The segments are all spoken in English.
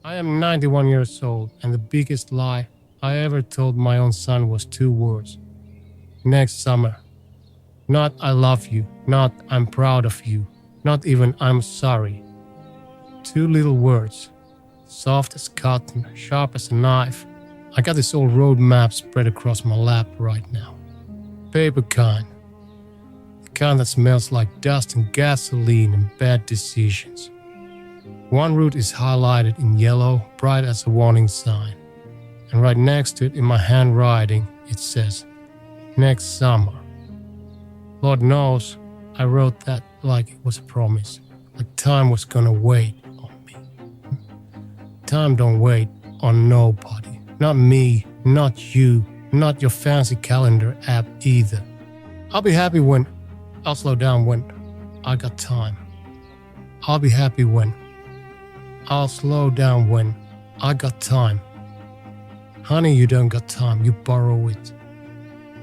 I am 91 years old, and the biggest lie I ever told my own son was two words. Next summer. Not I love you, not I'm proud of you, not even I'm sorry. Two little words. Soft as cotton, sharp as a knife. I got this old road map spread across my lap right now. Paper kind. The kind that smells like dust and gasoline and bad decisions. One route is highlighted in yellow, bright as a warning sign. And right next to it in my handwriting, it says, next summer. Lord knows, I wrote that like it was a promise, like time was gonna wait on me. Time don't wait on nobody. Not me, not you, not your fancy calendar app either. I'll be happy when, I'll slow down when I got time. I'll be happy when, I'll slow down when I got time. Honey, you don't got time, you borrow it.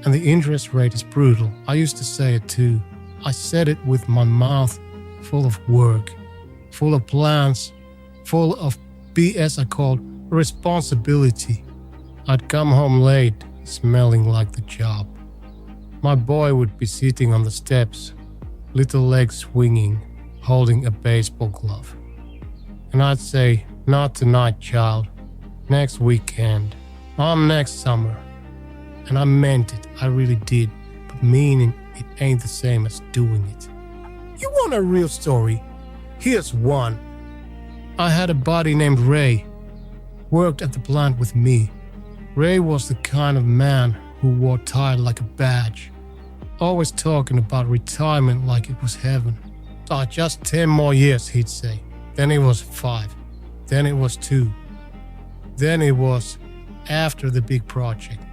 And the interest rate is brutal. I used to say it too. I said it with my mouth full of work, full of plans, full of BS I called responsibility. I'd come home late, smelling like the job. My boy would be sitting on the steps, little legs swinging, holding a baseball glove. And I'd say, not tonight, child. Next weekend. Next summer. And I meant it, I really did. But meaning it ain't the same as doing it. You want a real story? Here's one. I had a buddy named Ray. Worked at the plant with me. Ray was the kind of man who wore tie like a badge. Always talking about retirement like it was heaven. Just 10 more years, he'd say. Then it was 5. Then it was 2. Then it was after the big project.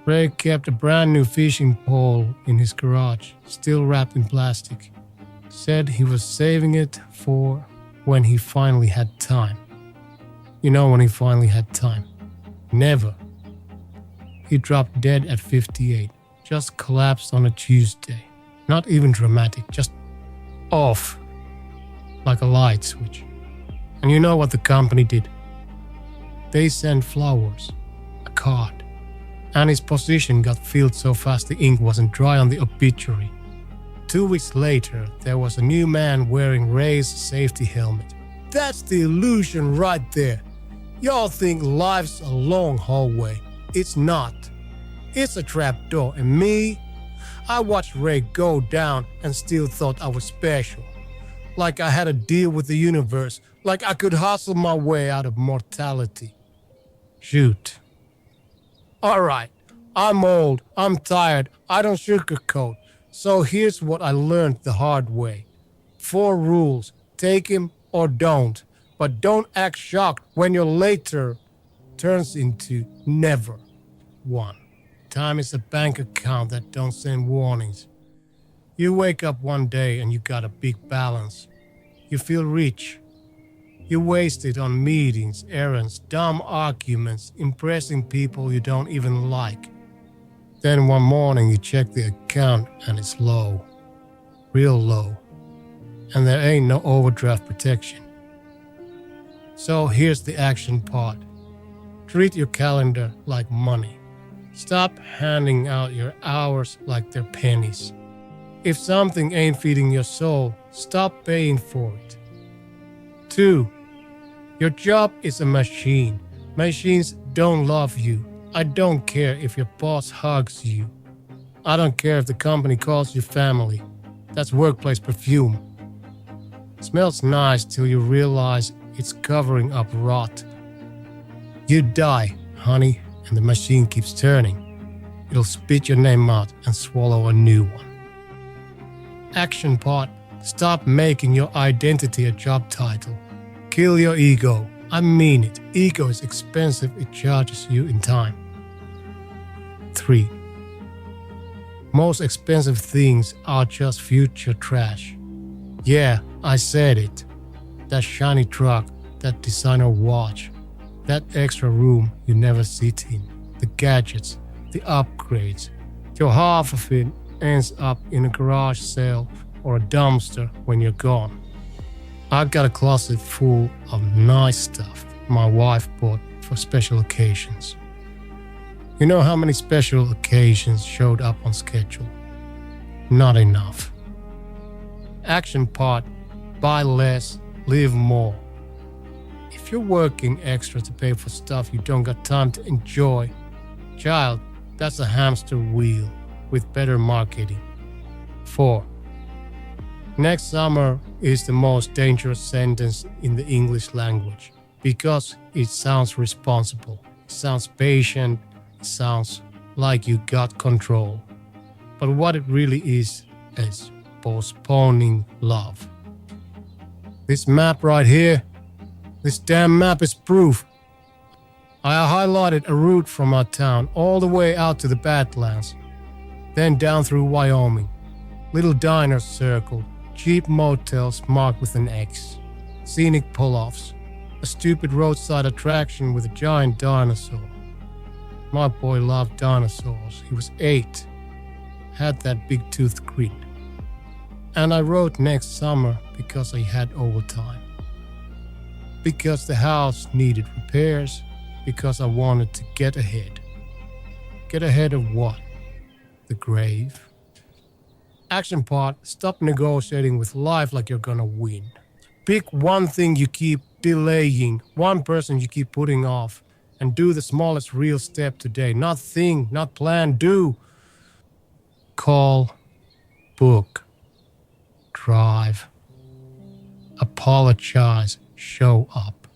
Ray kept a brand new fishing pole in his garage, still wrapped in plastic. Said he was saving it for when he finally had time. You know when he finally had time? Never. He dropped dead at 58. Just collapsed on a Tuesday. Not even dramatic, just off. Like a light switch. And you know what the company did? They sent flowers. A card. And his position got filled so fast the ink wasn't dry on the obituary. 2 weeks later, there was a new man wearing Ray's safety helmet. That's the illusion right there. Y'all think life's a long hallway. It's not. It's a trap door, and me, I watched Ray go down and still thought I was special. Like I had a deal with the universe, like I could hustle my way out of mortality. Shoot. Alright, I'm old, I'm tired, I don't sugarcoat. So here's what I learned the hard way. 4 rules, take him or don't. But don't act shocked when your later turns into never. 1. Time is a bank account that don't send warnings. You wake up one day and you got a big balance. You feel rich. You waste it on meetings, errands, dumb arguments, impressing people you don't even like. Then one morning you check the account and it's low. Real low. And there ain't no overdraft protection. So here's the action part. Treat your calendar like money. Stop handing out your hours like they're pennies. If something ain't feeding your soul, stop paying for it. 2. Your job is a machine. Machines don't love you. I don't care if your boss hugs you. I don't care if the company calls you family. That's workplace perfume. Smells nice till you realize it's covering up rot. You die, honey, and the machine keeps turning. It'll spit your name out and swallow a new one. Action part. Stop making your identity a job title. Kill your ego. I mean it. Ego is expensive. It charges you in time. 3. Most expensive things are just future trash. Yeah, I said it. That shiny truck, that designer watch, that extra room you never sit in, the gadgets, the upgrades. Your half of it ends up in a garage sale or a dumpster when you're gone. I've got a closet full of nice stuff. my wife bought for special occasions. You know how many special occasions showed up on schedule? Not enough. Action part: buy less, live more. If you're working extra to pay for stuff you don't got time to enjoy, child, that's a hamster wheel with better marketing. 4. Next summer is the most dangerous sentence in the English language because it sounds responsible, it sounds patient, it sounds like you got control. But what it really is postponing love. This map right here, this damn map is proof. I highlighted a route from our town all the way out to the Badlands, then down through Wyoming. Little diners circled, cheap motels marked with an X, scenic pull-offs, a stupid roadside attraction with a giant dinosaur. My boy loved dinosaurs. He was 8, had that big-toothed grin. And I wrote next summer because I had overtime. Because the house needed repairs, because I wanted to get ahead. Get ahead of what? The grave. Action part: stop negotiating with life like you're gonna win. Pick one thing you keep delaying, one person you keep putting off, and do the smallest real step today. Not think, not plan, do. Call, book, drive, apologize, show up.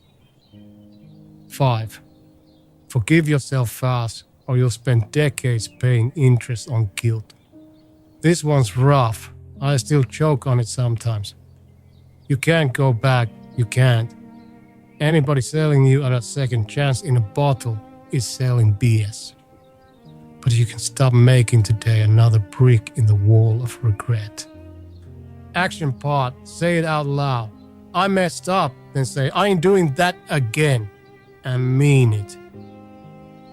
5. Forgive yourself fast, or you'll spend decades paying interest on guilt. This one's rough. I still choke on it sometimes. You can't go back. You can't. Anybody selling you a second chance in a bottle is selling BS. But you can stop making today another brick in the wall of regret. Action part: say it out loud. I messed up. Then say, I ain't doing that again. And mean it.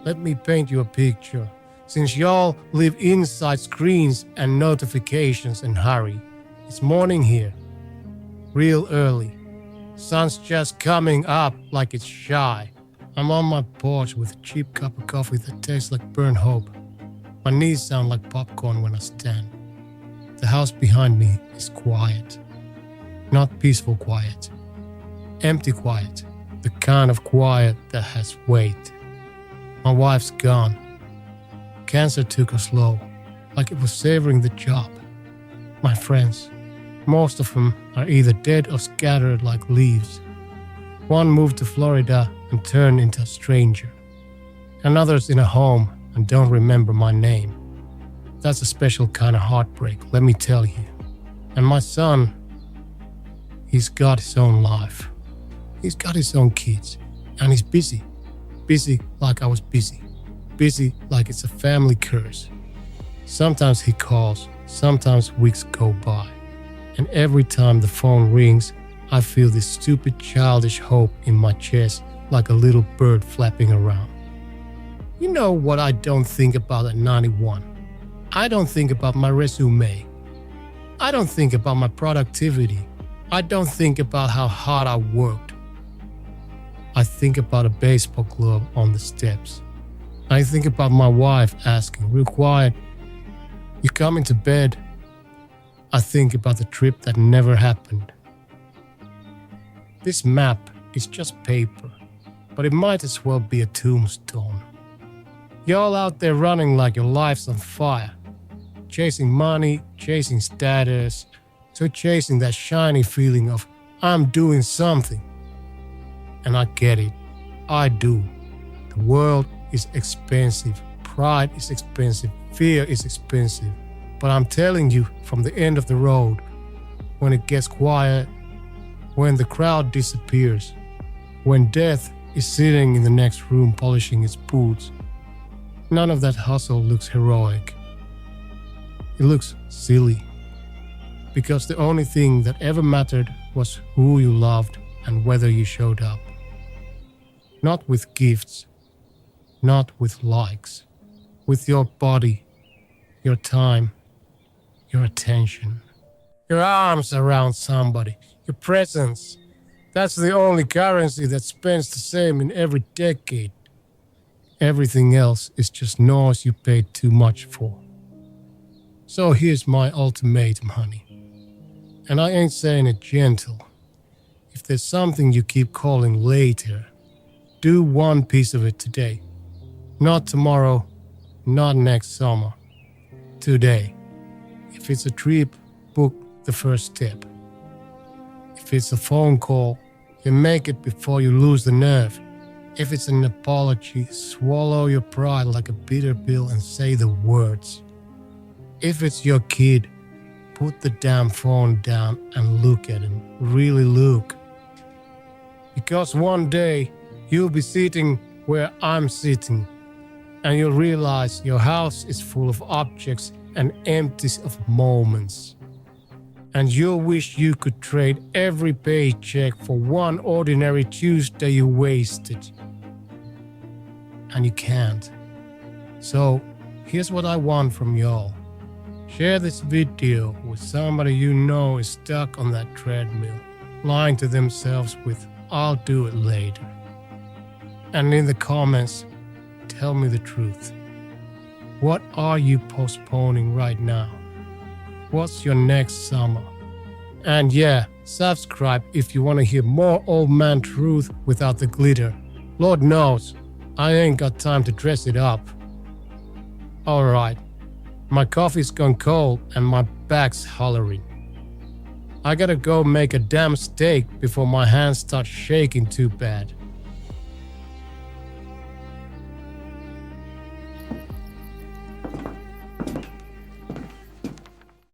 Let me paint you a picture. Since y'all live inside screens and notifications and hurry, it's morning here. Real early. Sun's just coming up like it's shy. I'm on my porch with a cheap cup of coffee that tastes like burnt hope. My knees sound like popcorn when I stand. The house behind me is quiet. Not peaceful quiet. Empty quiet. The kind of quiet that has weight. My wife's gone. Cancer took her slow, like it was savoring the job. My friends, most of them are either dead or scattered like leaves. One moved to Florida and turned into a stranger. Another's in a home and don't remember my name. That's a special kind of heartbreak, let me tell you. And my son, he's got his own life. He's got his own kids, and he's busy. Busy like I was busy. Busy like it's a family curse. Sometimes he calls, sometimes weeks go by. And every time the phone rings, I feel this stupid childish hope in my chest like a little bird flapping around. You know what I don't think about at 91? I don't think about my resume. I don't think about my productivity. I don't think about how hard I worked. I think about a baseball glove on the steps. I think about my wife asking, real quiet, you coming to bed? I think about the trip that never happened. This map is just paper, but it might as well be a tombstone. Y'all out there running like your life's on fire, chasing money, chasing status, so chasing that shiny feeling of I'm doing something. And I get it, I do. The world is expensive, pride is expensive, fear is expensive. But I'm telling you, from the end of the road, when it gets quiet, when the crowd disappears, when death is sitting in the next room polishing its boots, none of that hustle looks heroic. It looks silly. Because the only thing that ever mattered was who you loved and whether you showed up. Not with gifts, not with likes, with your body, your time, your attention, your arms around somebody, your presence, That's the only currency that spends the same in every decade. Everything else is just noise you paid too much for. So here's my ultimatum, honey. And I ain't saying it gentle. If there's something you keep calling later, do one piece of it today. Not tomorrow, not next summer. Today. If it's a trip, book the first step. If it's a phone call, then make it before you lose the nerve. If it's an apology, swallow your pride like a bitter pill and say the words. If it's your kid, put the damn phone down and look at him. Really look. Because one day, you'll be sitting where I'm sitting, and you'll realize your house is full of objects and empty of moments. And you'll wish you could trade every paycheck for one ordinary Tuesday you wasted. And you can't. So, here's what I want from y'all. Share this video with somebody you know is stuck on that treadmill, lying to themselves with, "I'll do it later." And in the comments, tell me the truth. What are you postponing right now? What's your next summer? And yeah, subscribe if you want to hear more old man truth without the glitter. Lord knows, I ain't got time to dress it up. Alright, my coffee's gone cold and my back's hollering. I gotta go make a damn steak before my hands start shaking too bad.